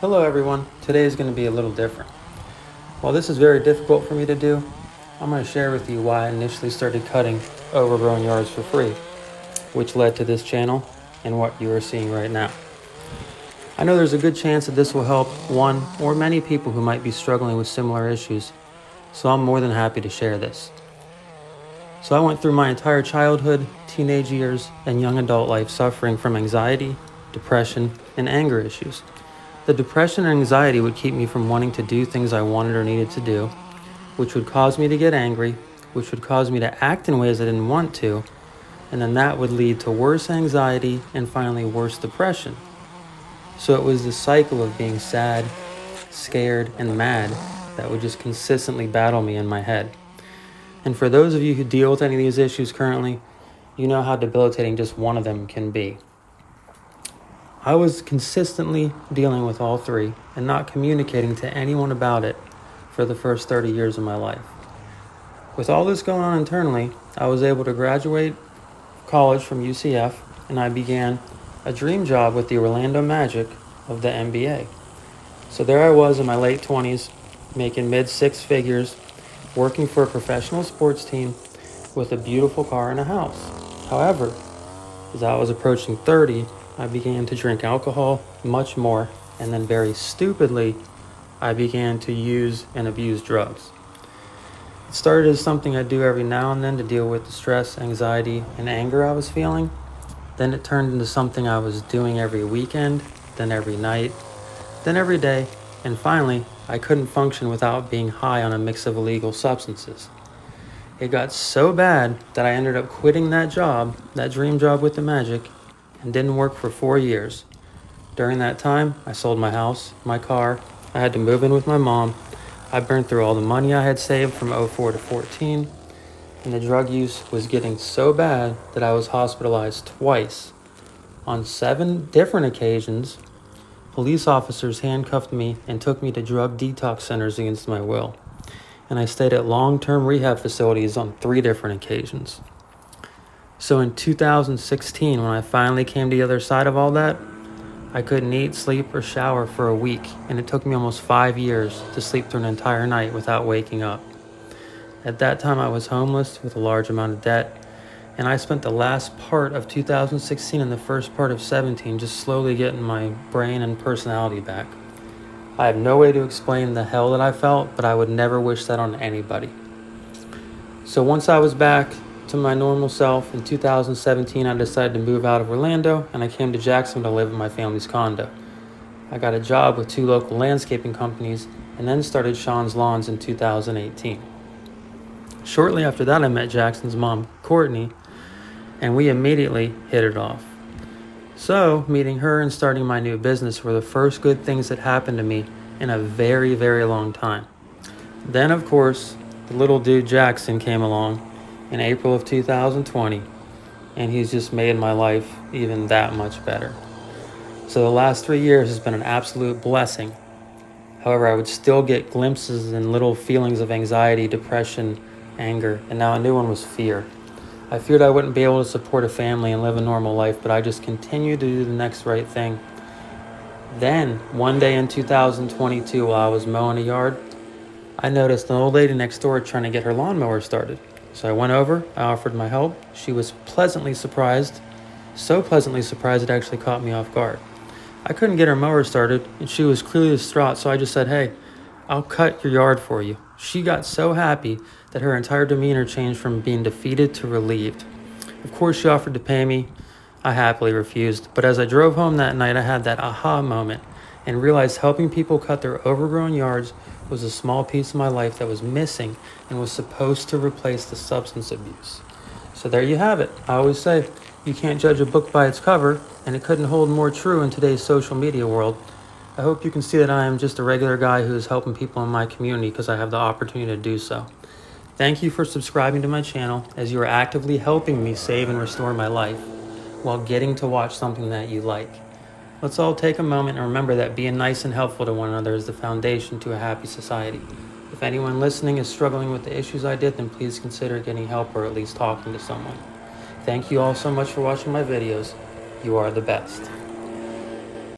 Hello everyone, today is going to be a little different. While this is very difficult for me to do, I'm going to share with you why I initially started cutting overgrown yards for free, which led to this channel and what you are seeing right now. I know there's a good chance that this will help one or many people who might be struggling with similar issues, so I'm more than happy to share this. So I went through my entire childhood, teenage years, and young adult life suffering from anxiety, depression, and anger issues. The depression and anxiety would keep me from wanting to do things I wanted or needed to do, which would cause me to get angry, which would cause me to act in ways I didn't want to, and then that would lead to worse anxiety and finally worse depression. So it was the cycle of being sad, scared, and mad that would just consistently battle me in my head. And for those of you who deal with any of these issues currently, you know how debilitating just one of them can be. I was consistently dealing with all three and not communicating to anyone about it for the first 30 years of my life. With all this going on internally, I was able to graduate college from UCF, and I began a dream job with the Orlando Magic of the NBA. So there I was in my late 20s, making mid-six figures, working for a professional sports team with a beautiful car and a house. However, as I was approaching 30, I began to drink alcohol much more, and then very stupidly, I began to use and abuse drugs. It started as something I do every now and then to deal with the stress, anxiety, and anger I was feeling. Then it turned into something I was doing every weekend, then every night, then every day, and finally, I couldn't function without being high on a mix of illegal substances. It got so bad that I ended up quitting that job, that dream job with the Magic, and didn't work for 4 years. During that time, I sold my house, my car, I had to move in with my mom, I burned through all the money I had saved from 04 to 14, and the drug use was getting so bad that I was hospitalized twice. On 7 different occasions, police officers handcuffed me and took me to drug detox centers against my will, and I stayed at long-term rehab facilities on 3 different occasions. So in 2016, when I finally came to the other side of all that, I couldn't eat, sleep, or shower for a week, and it took me almost 5 years to sleep through an entire night without waking up. At that time, I was homeless with a large amount of debt, and I spent the last part of 2016 and the first part of 17 just slowly getting my brain and personality back. I have no way to explain the hell that I felt, but I would never wish that on anybody. So once I was back to my normal self, in 2017, I decided to move out of Orlando, and I came to Jacksonville to live in my family's condo. I got a job with 2 local landscaping companies, and then started Sean's Lawns in 2018. Shortly after that, I met Jackson's mom, Courtney, and we immediately hit it off. So, meeting her and starting my new business were the first good things that happened to me in a very, very long time. Then, of course, the little dude Jackson came along in April of 2020, and he's just made my life even that much better. So the last 3 years has been an absolute blessing. However, I would still get glimpses and little feelings of anxiety, depression, anger, and now a new one was fear. I feared I wouldn't be able to support a family and live a normal life, but I just continued to do the next right thing. Then, one day in 2022, while I was mowing a yard, I noticed an old lady next door trying to get her lawnmower started. So I went over, I offered my help. She was pleasantly surprised, so pleasantly surprised it actually caught me off guard. I couldn't get her mower started, and she was clearly distraught, so I just said, "Hey, I'll cut your yard for you." She got so happy that her entire demeanor changed from being defeated to relieved. Of course, she offered to pay me. I happily refused, but as I drove home that night, I had that aha moment and realized helping people cut their overgrown yards was a small piece of my life that was missing and was supposed to replace the substance abuse. So there you have it. I always say, you can't judge a book by its cover, and it couldn't hold more true in today's social media world. I hope you can see that I am just a regular guy who is helping people in my community because I have the opportunity to do so. Thank you for subscribing to my channel, as you are actively helping me save and restore my life while getting to watch something that you like. Let's all take a moment and remember that being nice and helpful to one another is the foundation to a happy society. If anyone listening is struggling with the issues I did, then please consider getting help or at least talking to someone. Thank you all so much for watching my videos. You are the best.